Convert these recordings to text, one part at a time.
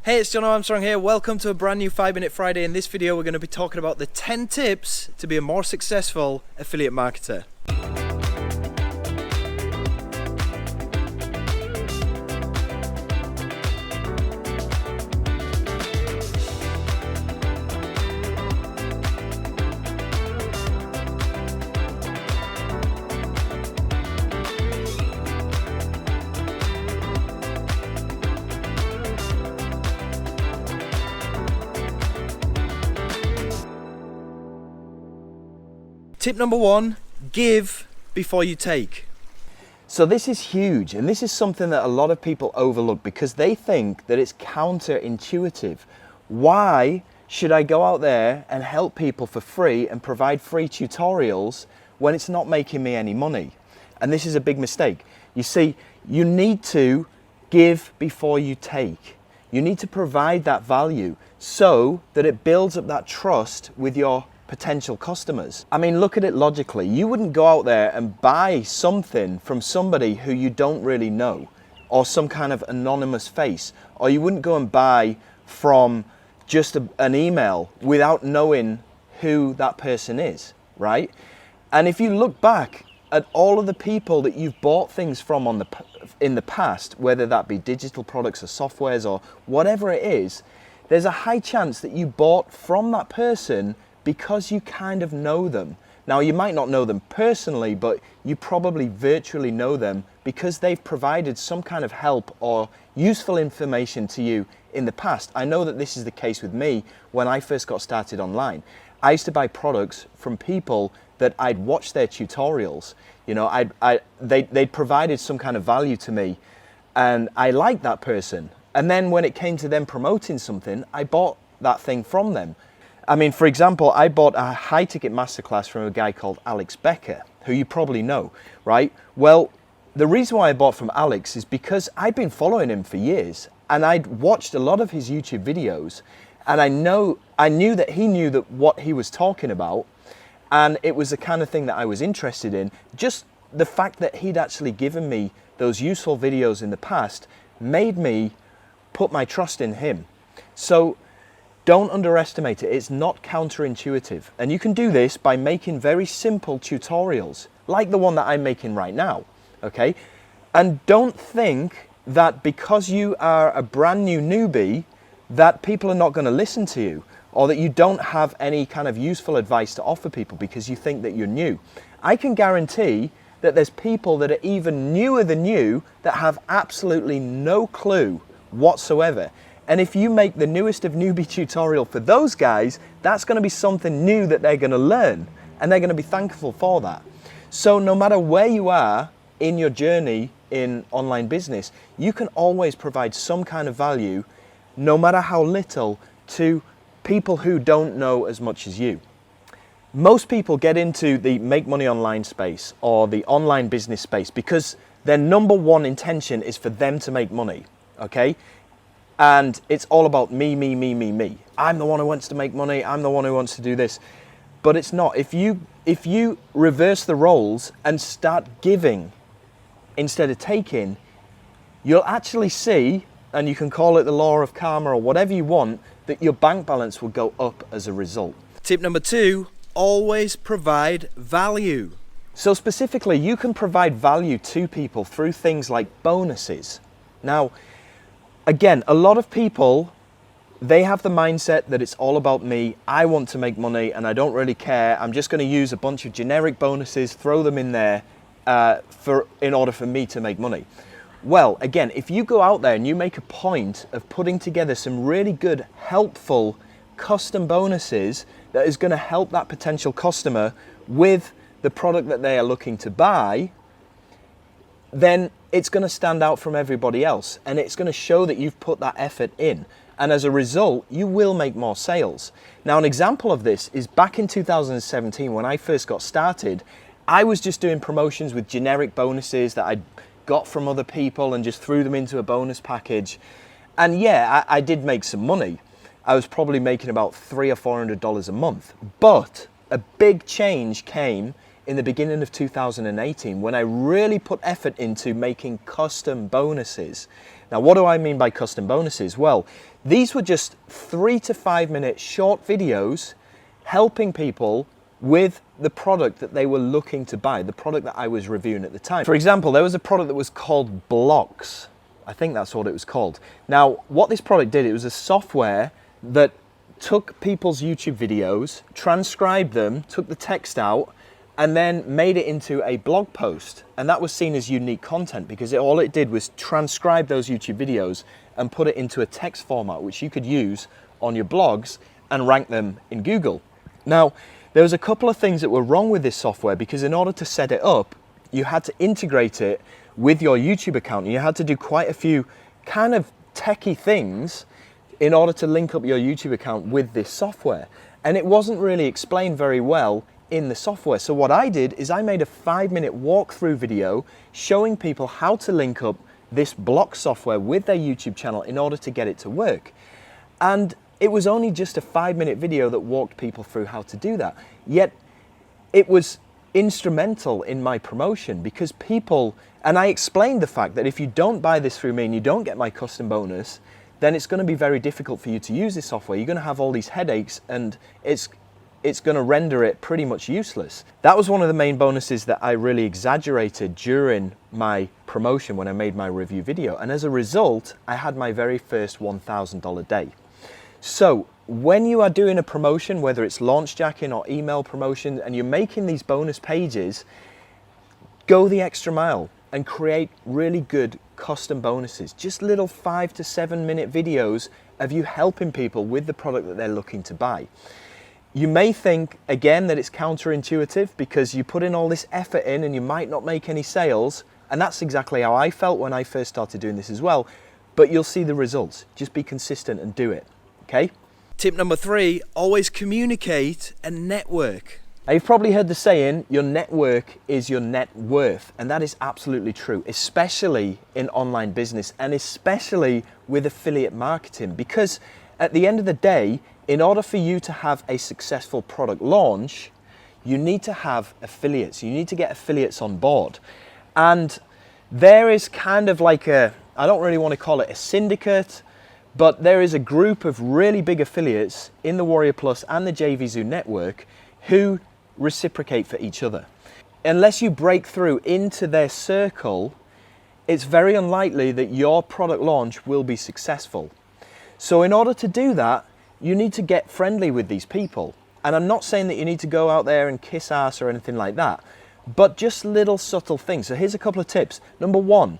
Hey, it's John Armstrong here. Welcome to a brand new 5 Minute Friday. In this video, we're going to be talking about the 10 tips to be a more successful affiliate marketer. Tip number 1, give before you take. So this is huge, and this is something that a lot of people overlook because they think that it's counterintuitive. Why should I go out there and help people for free and provide free tutorials when it's not making me any money? And this is a big mistake. You see, you need to give before you take. You need to provide that value so that it builds up that trust with your potential customers. I mean, look at it logically. You wouldn't go out there and buy something from somebody who you don't really know, or some kind of anonymous face, or you wouldn't go and buy from just an email without knowing who that person is, right? And if you look back at all of the people that you've bought things from in the past, whether that be digital products or softwares or whatever it is, there's a high chance that you bought from that person because you kind of know them. Now, you might not know them personally, but you probably virtually know them because they've provided some kind of help or useful information to you in the past. I know that this is the case with me when I first got started online. I used to buy products from people that I'd watched their tutorials. You know, they'd provided some kind of value to me, and I liked that person. And then when it came to them promoting something, I bought that thing from them. I mean, for example, I bought a high-ticket masterclass from a guy called Alex Becker, who you probably know, right? Well, the reason why I bought from Alex is because I'd been following him for years, and I'd watched a lot of his YouTube videos, and I knew that he knew that what he was talking about, and it was the kind of thing that I was interested in. Just the fact that he'd actually given me those useful videos in the past made me put my trust in him. So don't underestimate it. It's not counterintuitive. And you can do this by making very simple tutorials, like the one that I'm making right now, okay? And don't think that because you are a brand new newbie, that people are not going to listen to you, or that you don't have any kind of useful advice to offer people because you think that you're new. I can guarantee that there's people that are even newer than you that have absolutely no clue whatsoever. And if you make the newest of newbie tutorial for those guys, that's going to be something new that they're going to learn, and they're going to be thankful for that. So no matter where you are in your journey in online business, you can always provide some kind of value, no matter how little, to people who don't know as much as you. Most people get into the make money online space or the online business space because their number one intention is for them to make money, okay? And it's all about me, me, me, me, me. I'm the one who wants to make money. I'm the one who wants to do this. But it's not. If you reverse the roles and start giving instead of taking, you'll actually see, and you can call it the law of karma or whatever you want, that your bank balance will go up as a result. Tip number 2, always provide value. So specifically, you can provide value to people through things like bonuses. Now, again, a lot of people, they have the mindset that it's all about me. I want to make money and I don't really care. I'm just going to use a bunch of generic bonuses, throw them in there in order for me to make money. Well, again, if you go out there and you make a point of putting together some really good, helpful custom bonuses that is going to help that potential customer with the product that they are looking to buy, then it's going to stand out from everybody else, and it's going to show that you've put that effort in. And as a result, you will make more sales. Now, an example of this is back in 2017, when I first got started, I was just doing promotions with generic bonuses that I'd got from other people and just threw them into a bonus package. And yeah, I did make some money. I was probably making about $300 or $400 a month. But a big change came in the beginning of 2018 when I really put effort into making custom bonuses. Now, what do I mean by custom bonuses? Well, these were just 3 to 5 minute short videos helping people with the product that they were looking to buy, the product that I was reviewing at the time. For example, there was a product that was called Blocks. I think that's what it was called. Now, what this product did, it was a software that took people's YouTube videos, transcribed them, took the text out, and then made it into a blog post. And that was seen as unique content because all it did was transcribe those YouTube videos and put it into a text format, which you could use on your blogs and rank them in Google. Now, there was a couple of things that were wrong with this software because in order to set it up, you had to integrate it with your YouTube account. You had to do quite a few kind of techie things in order to link up your YouTube account with this software. And it wasn't really explained very well in the software. So what I did is I made a 5-minute walkthrough video showing people how to link up this Block software with their YouTube channel in order to get it to work. And it was only just a 5-minute video that walked people through how to do that. Yet it was instrumental in my promotion because people, and I explained the fact that if you don't buy this through me and you don't get my custom bonus, then it's going to be very difficult for you to use this software. You're going to have all these headaches and it's going to render it pretty much useless. That was one of the main bonuses that I really exaggerated during my promotion when I made my review video. And as a result, I had my very first $1,000 day. So when you are doing a promotion, whether it's launch jacking or email promotion, and you're making these bonus pages, go the extra mile and create really good custom bonuses. Just little 5 to 7 minute videos of you helping people with the product that they're looking to buy. You may think, again, that it's counterintuitive because you put in all this effort in and you might not make any sales. And that's exactly how I felt when I first started doing this as well. But you'll see the results. Just be consistent and do it. Okay? Tip number 3, always communicate and network. Now, you've probably heard the saying, your network is your net worth. And that is absolutely true, especially in online business and especially with affiliate marketing. Because at the end of the day, in order for you to have a successful product launch, you need to have affiliates. You need to get affiliates on board. And there is kind of like I don't really want to call it a syndicate, but there is a group of really big affiliates in the Warrior Plus and the JVZoo network who reciprocate for each other. Unless you break through into their circle, it's very unlikely that your product launch will be successful. So in order to do that, you need to get friendly with these people. And I'm not saying that you need to go out there and kiss ass or anything like that, but just little subtle things. So here's a couple of tips. Number 1,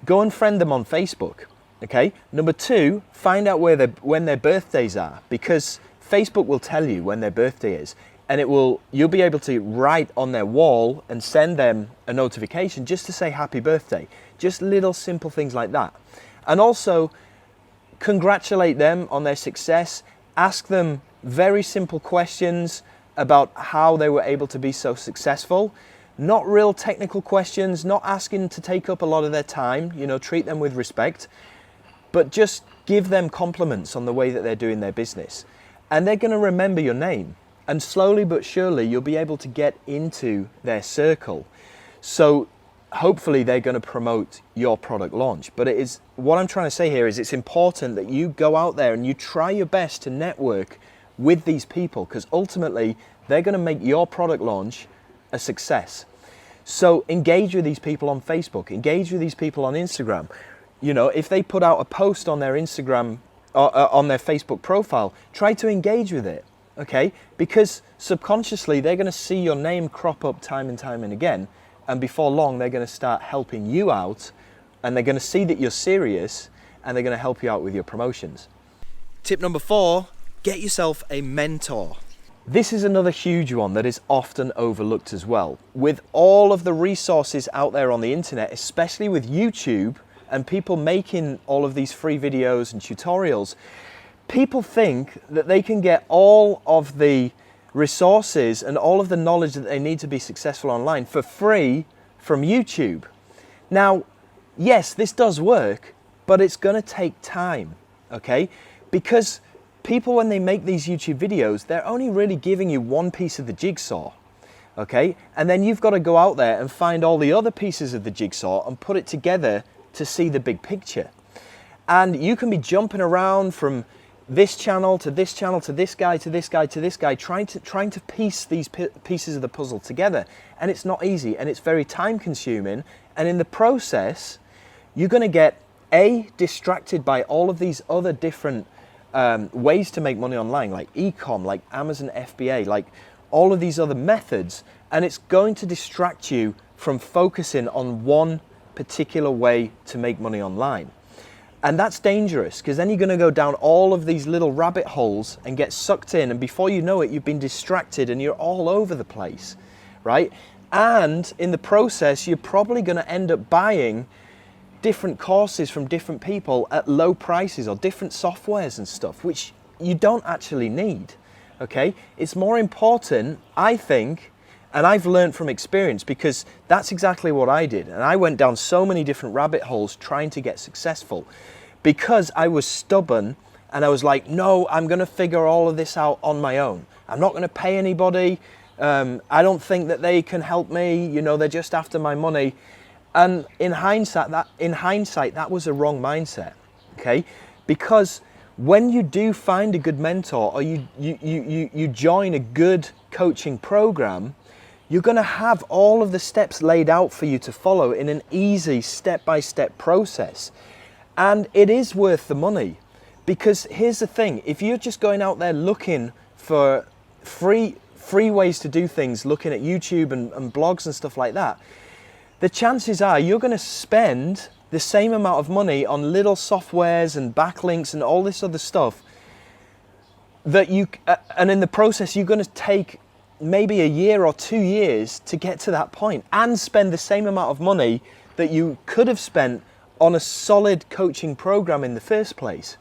go and friend them on Facebook. Okay. Number 2, find out when their birthdays are, because Facebook will tell you when their birthday is, and you'll be able to write on their wall and send them a notification just to say happy birthday. Just little simple things like that. And also, congratulate them on their success. Ask them very simple questions about how they were able to be so successful. Not real technical questions, not asking to take up a lot of their time, treat them with respect, but just give them compliments on the way that they're doing their business. And they're going to remember your name. And slowly but surely, you'll be able to get into their circle. So hopefully they're going to promote your product launch. But what I'm trying to say here is it's important that you go out there and you try your best to network with these people, because ultimately they're going to make your product launch a success. So engage with these people on Facebook, engage with these people on Instagram. If they put out a post on their Instagram or on their Facebook profile, try to engage with it, okay? Because subconsciously they're going to see your name crop up time and time and again. And before long, they're going to start helping you out, and they're going to see that you're serious, and they're going to help you out with your promotions. Tip number 4, get yourself a mentor. This is another huge one that is often overlooked as well. With all of the resources out there on the internet, especially with YouTube and people making all of these free videos and tutorials, people think that they can get all of the resources and all of the knowledge that they need to be successful online for free from YouTube. Now, yes, this does work, but it's going to take time, okay? Because people, when they make these YouTube videos, they're only really giving you one piece of the jigsaw, okay? And then you've got to go out there and find all the other pieces of the jigsaw and put it together to see the big picture. And you can be jumping around from this channel to this channel to this guy to this guy to this guy, trying to piece these pieces of the puzzle together. And it's not easy, and it's very time consuming. And in the process, you're going to get distracted by all of these other different ways to make money online, like e-com, like Amazon FBA, like all of these other methods, and it's going to distract you from focusing on one particular way to make money online. And that's dangerous, because then you're going to go down all of these little rabbit holes and get sucked in, and before you know it, you've been distracted and you're all over the place, right? And in the process, you're probably going to end up buying different courses from different people at low prices, or different softwares and stuff, which you don't actually need, okay? It's more important, I think, and I've learned from experience, because that's exactly what I did. And I went down so many different rabbit holes trying to get successful, because I was stubborn and I was like, no, I'm going to figure all of this out on my own. I'm not going to pay anybody. I don't think that they can help me. You know, they're just after my money. And in hindsight, that was a wrong mindset, okay? Because when you do find a good mentor, or you join a good coaching program, you're going to have all of the steps laid out for you to follow in an easy step-by-step process. And it is worth the money, because here's the thing: if you're just going out there looking for free ways to do things, looking at YouTube and blogs and stuff like that, the chances are you're going to spend the same amount of money on little softwares and backlinks and all this other stuff that and in the process you're going to take maybe a year or 2 years to get to that point, and spend the same amount of money that you could have spent on a solid coaching program in the first place.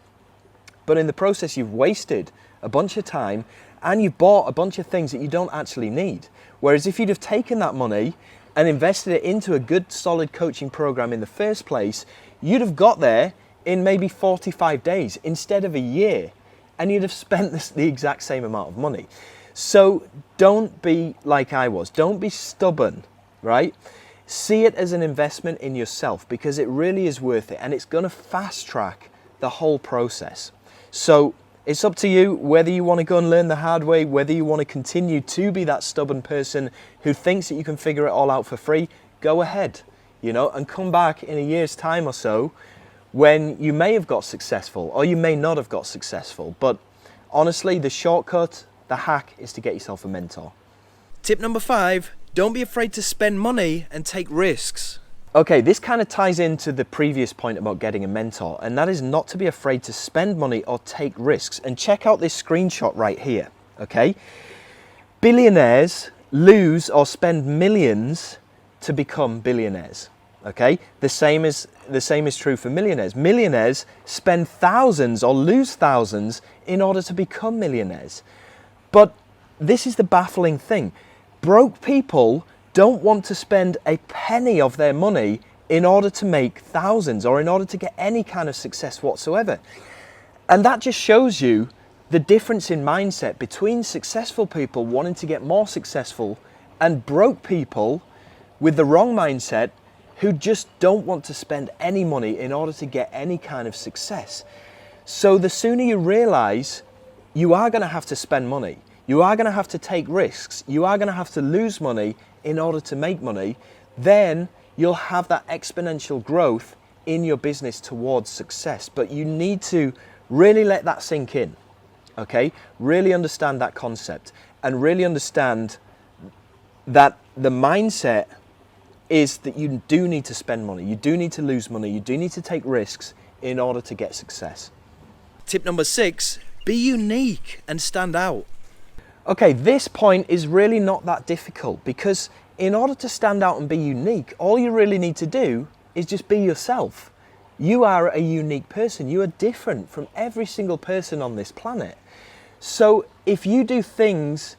But in the process, you've wasted a bunch of time, and you've bought a bunch of things that you don't actually need. Whereas if you'd have taken that money and invested it into a good solid coaching program in the first place, you'd have got there in maybe 45 days instead of a year, and you'd have spent the exact same amount of money. So don't be like I was. Don't be stubborn, right? See it as an investment in yourself, because it really is worth it, and it's going to fast track the whole process. So it's up to you whether you want to go and learn the hard way, whether you want to continue to be that stubborn person who thinks that you can figure it all out for free. Go ahead, you know, and come back in a year's time or so when you may have got successful, or you may not have got successful. But honestly, the shortcut, the hack, is to get yourself a mentor. Tip number 5, don't be afraid to spend money and take risks. Okay, this kind of ties into the previous point about getting a mentor, and that is not to be afraid to spend money or take risks. And check out this screenshot right here, okay? Billionaires lose or spend millions to become billionaires, okay? The same is true for millionaires. Millionaires spend thousands or lose thousands in order to become millionaires. But this is the baffling thing. Broke people don't want to spend a penny of their money in order to make thousands, or in order to get any kind of success whatsoever. And that just shows you the difference in mindset between successful people wanting to get more successful and broke people with the wrong mindset who just don't want to spend any money in order to get any kind of success. So the sooner you realize you are going to have to spend money, you are going to have to take risks, you are going to have to lose money in order to make money, then you'll have that exponential growth in your business towards success. But you need to really let that sink in, okay? Really understand that concept, and really understand that the mindset is that you do need to spend money, you do need to lose money, you do need to take risks in order to get success. Tip number 6, be unique and stand out. Okay, this point is really not that difficult, because in order to stand out and be unique, all you really need to do is just be yourself. You are a unique person. You are different from every single person on this planet. So if you do things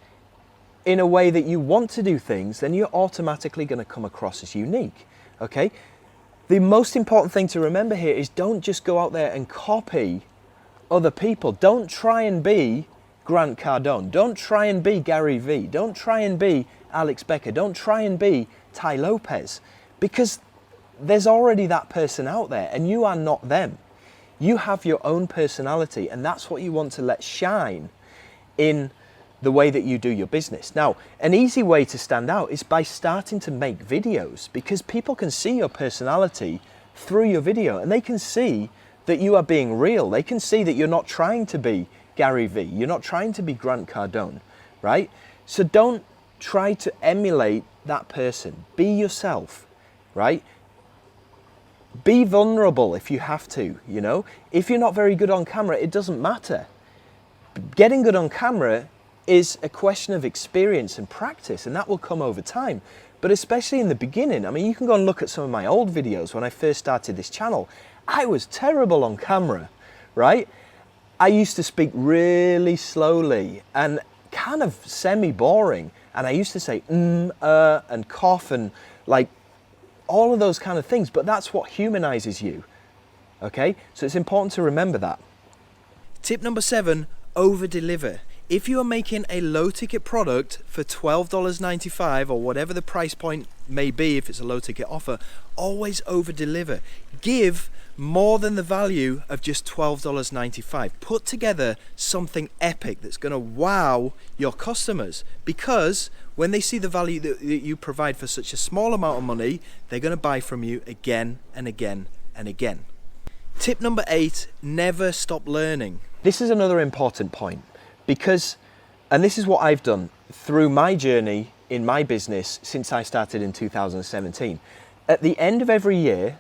in a way that you want to do things, then you're automatically going to come across as unique, okay? The most important thing to remember here is don't just go out there and copy other people. Don't try and be Grant Cardone. Don't try and be Gary Vee. Don't try and be Alex Becker. Don't try and be Tai Lopez, because there's already that person out there and you are not them. You have your own personality, and that's what you want to let shine in the way that you do your business. Now, an easy way to stand out is by starting to make videos, because people can see your personality through your video, and they can see that you are being real. They can see that you're not trying to be Gary Vee. You're not trying to be Grant Cardone, right? So don't try to emulate that person. Be yourself, right? Be vulnerable if you have to, you know? If you're not very good on camera, it doesn't matter. Getting good on camera is a question of experience and practice, and that will come over time. But especially in the beginning, I mean, you can go and look at some of my old videos when I first started this channel. I was terrible on camera, right? I used to speak really slowly and kind of semi-boring. And I used to say, and cough and like all of those kind of things. But that's what humanizes you, okay? So it's important to remember that. Tip number 7, over-deliver. If you are making a low-ticket product for $12.95 or whatever the price point may be, if it's a low-ticket offer, always over-deliver. Give more than the value of just $12.95. Put together something epic that's going to wow your customers, because when they see the value that you provide for such a small amount of money, they're going to buy from you again and again and again. Tip number 8, never stop learning. This is another important point, because, and this is what I've done through my journey in my business since I started in 2017. At the end of every year,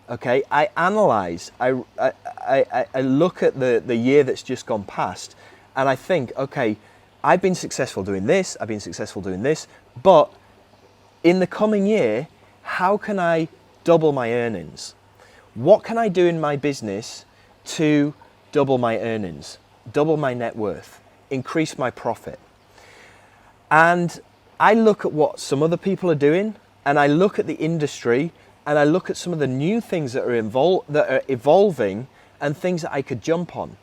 okay, I analyze, I look at the year that's just gone past, and I think, okay, I've been successful doing this, I've been successful doing this, but in the coming year, how can I double my earnings? What can I do in my business to double my earnings, double my net worth, increase my profit? And I look at what some other people are doing, and I look at the industry, and I look at some of the new things that are evolving and things that I could jump on.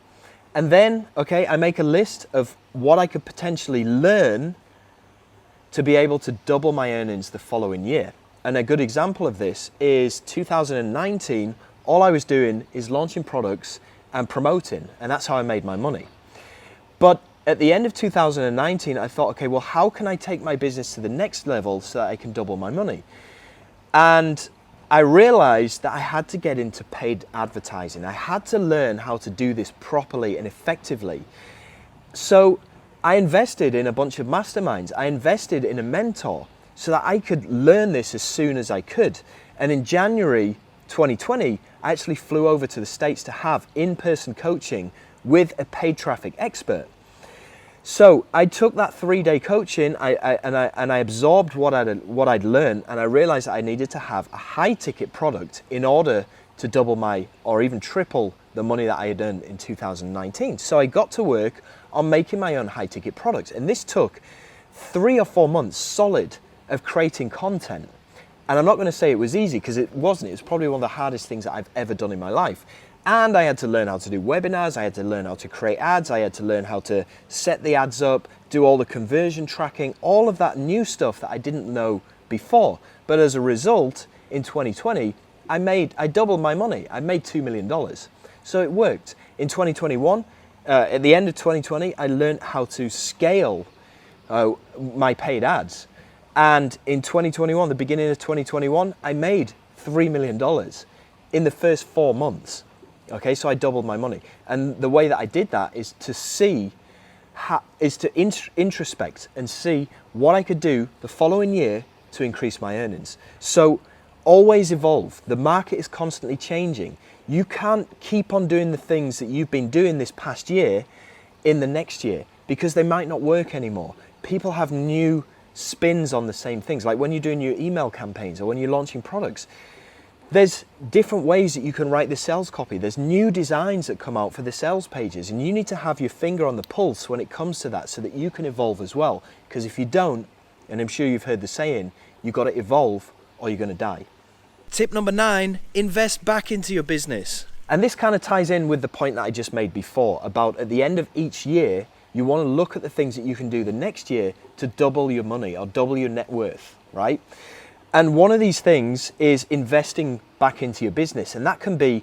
And then, okay, I make a list of what I could potentially learn to be able to double my earnings the following year. And a good example of this is 2019, all I was doing is launching products and promoting, and that's how I made my money. But at the end of 2019, I thought, okay, well, how can I take my business to the next level so that I can double my money? And I realized that I had to get into paid advertising. I had to learn how to do this properly and effectively. So I invested in a bunch of masterminds. I invested in a mentor so that I could learn this as soon as I could. And in January 2020, I actually flew over to the States to have in-person coaching with a paid traffic expert. So I took that 3-day coaching and I absorbed what I'd learned, and I realized that I needed to have a high ticket product in order to double my, or even triple the money that I had earned in 2019. So I got to work on making my own high ticket products, and this took 3 or 4 months solid of creating content. And I'm not going to say it was easy, because it wasn't. It was probably one of the hardest things that I've ever done in my life. And I had to learn how to do webinars, I had to learn how to create ads, I had to learn how to set the ads up, do all the conversion tracking, all of that new stuff that I didn't know before. But as a result, in 2020, I doubled my money. I made $2 million. So it worked. In 2021, at the end of 2020, I learned how to scale my paid ads. And in 2021, the beginning of 2021, I made $3 million in the first 4 months. Okay, so I doubled my money. And the way that I did that is to introspect and see what I could do the following year to increase my earnings. So always evolve. The market is constantly changing. You can't keep on doing the things that you've been doing this past year in the next year, because they might not work anymore. People have new spins on the same things. Like when you're doing your email campaigns or when you're launching products, there's different ways that you can write the sales copy. There's new designs that come out for the sales pages, and you need to have your finger on the pulse when it comes to that so that you can evolve as well. Because if you don't, and I'm sure you've heard the saying, you've got to evolve or you're going to die. Tip number 9, invest back into your business. And this kind of ties in with the point that I just made before about at the end of each year, you want to look at the things that you can do the next year to double your money or double your net worth, right? And one of these things is investing back into your business. And that can be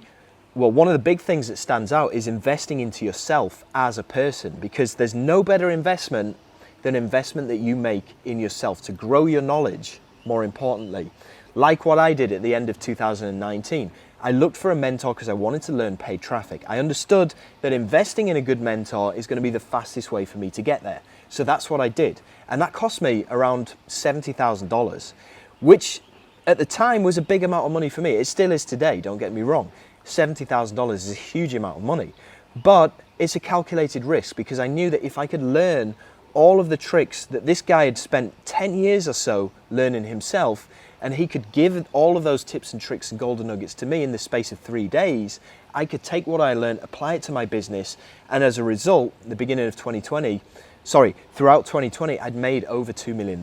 well, one of the big things that stands out is investing into yourself as a person, because there's no better investment than investment that you make in yourself to grow your knowledge, more importantly. Like what I did at the end of 2019. I looked for a mentor because I wanted to learn paid traffic. I understood that investing in a good mentor is going to be the fastest way for me to get there. So that's what I did. And that cost me around $70,000, which at the time was a big amount of money for me. It still is today, don't get me wrong. $70,000 is a huge amount of money, but it's a calculated risk because I knew that if I could learn all of the tricks that this guy had spent 10 years or so learning himself, and he could give all of those tips and tricks and golden nuggets to me in the space of 3 days, I could take what I learned, apply it to my business, and as a result, at the beginning of throughout 2020, I'd made over $2 million.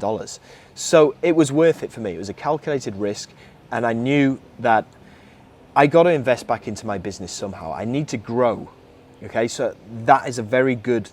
So it was worth it for me. It was a calculated risk, and I knew that I got to invest back into my business somehow. I need to grow. Okay, so that is a very good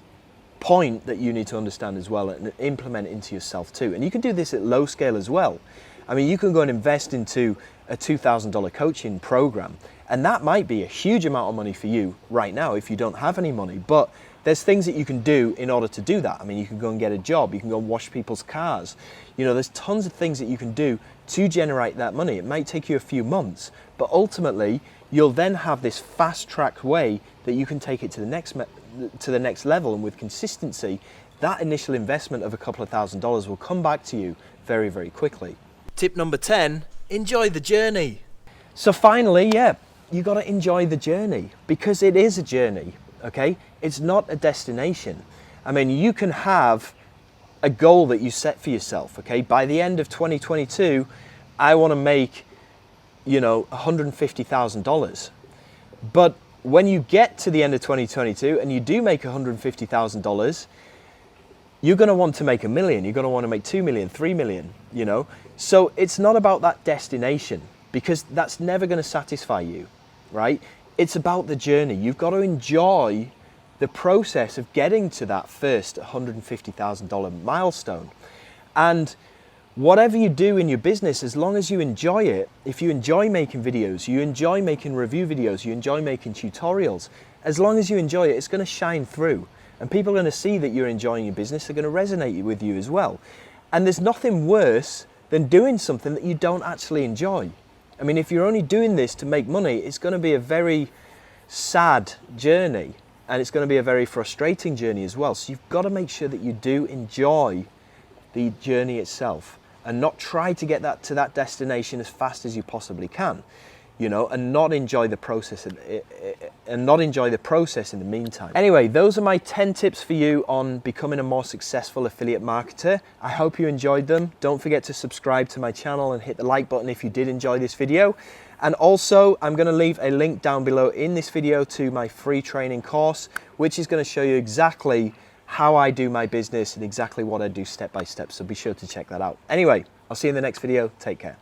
point that you need to understand as well and implement into yourself too. And you can do this at low scale as well. I mean, you can go and invest into a $2,000 coaching program, and that might be a huge amount of money for you right now if you don't have any money, but there's things that you can do in order to do that. I mean, you can go and get a job, you can go and wash people's cars. You know, there's tons of things that you can do to generate that money. It might take you a few months, but ultimately you'll then have this fast track way that you can take it to the next level, and with consistency, that initial investment of a couple of $1,000s will come back to you very, very quickly. Tip number 10, enjoy the journey. So finally, yeah, you got to enjoy the journey, because it is a journey, okay? It's not a destination. I mean, you can have a goal that you set for yourself, okay? By the end of 2022, I want to make, $150,000. But when you get to the end of 2022 and you do make $150,000, you're going to want to make $1 million. You're going to want to make 2 million, 3 million, So it's not about that destination, because that's never going to satisfy you, right? It's about the journey. You've got to enjoy the process of getting to that first $150,000 milestone. And whatever you do in your business, as long as you enjoy it, if you enjoy making videos, you enjoy making review videos, you enjoy making tutorials, as long as you enjoy it, it's going to shine through. And people are going to see that you're enjoying your business. They're going to resonate with you as well. And there's nothing worse than doing something that you don't actually enjoy. I mean, if you're only doing this to make money, it's going to be a very sad journey, and it's going to be a very frustrating journey as well. So you've got to make sure that you do enjoy the journey itself, and not try to get that to that destination as fast as you possibly can, and not enjoy the process in the meantime. Anyway, those are my 10 tips for you on becoming a more successful affiliate marketer. I hope you enjoyed them. Don't forget to subscribe to my channel and hit the like button if you did enjoy this video. And also, I'm going to leave a link down below in this video to my free training course, which is going to show you exactly how I do my business and exactly what I do step by step. So be sure to check that out. Anyway, I'll see you in the next video. Take care.